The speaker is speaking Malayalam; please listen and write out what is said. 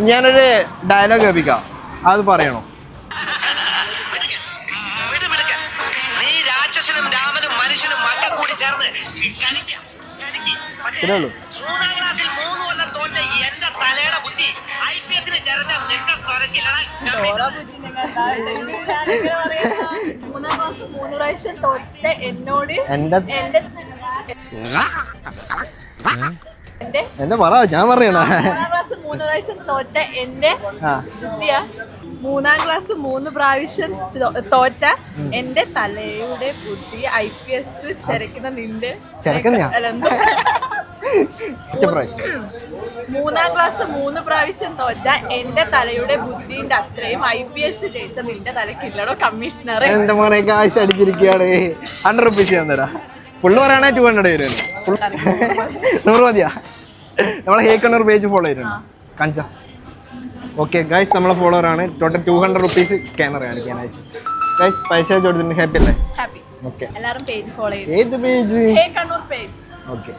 ഞാനൊരു ഡയലോഗ് കേൾപ്പിക്കാം, അത് പറയണോ? എന്റെ പറ, ഞാൻ പറയണ. 3 പ്രാവശ്യം തോറ്റ എന്റെ ബുദ്ധിയ, 3-ാം ക്ലാസ് 3 പ്രാവശ്യം തോറ്റ എന്റെ തലയുടെ ബുദ്ധി IPS ചെരക്കുന്ന നിന്റെ 3-ാം ക്ലാസ് 3 പ്രാവശ്യം തോറ്റ എന്റെ തലയുടെ ബുദ്ധിന്റെ അത്രയും IPS ജയിച്ച നിന്റെ തലക്കില്ലടോ കമ്മീഷണർ. എന്റെ മോനെ കാശ് അടിച്ചിരിക്കുകയാണ്. 100 റുപ്പീസ് തന്നെടാ. ഫുള്ള് പറയാണെ 200 വരുമല്ലോ. 100 മതിയാ? നമ്മളെ ഹേക്കണ്ണൂർ പേജ് ഫോളോ ചെയ്തിട്ടുണ്ട് കാണിച്ച. ഓക്കെ ഗൈസ്, നമ്മളെ ഫോളോവറാണ്. ടോട്ടൽ 200 റുപ്പീസ് സ്കാനർ കാണിക്കാൻ അയച്ചു. ഗൈസ് പൈസ കൊടുത്തിട്ടുണ്ട്. ഹാപ്പി അല്ലേ? ഹാപ്പി. ഓക്കെ, എല്ലാവരും പേജ് ഫോളോ ചെയ്തു. ഏത് പേജ്? ഹേക്കണ്ണൂർ പേജ്. ഓക്കെ.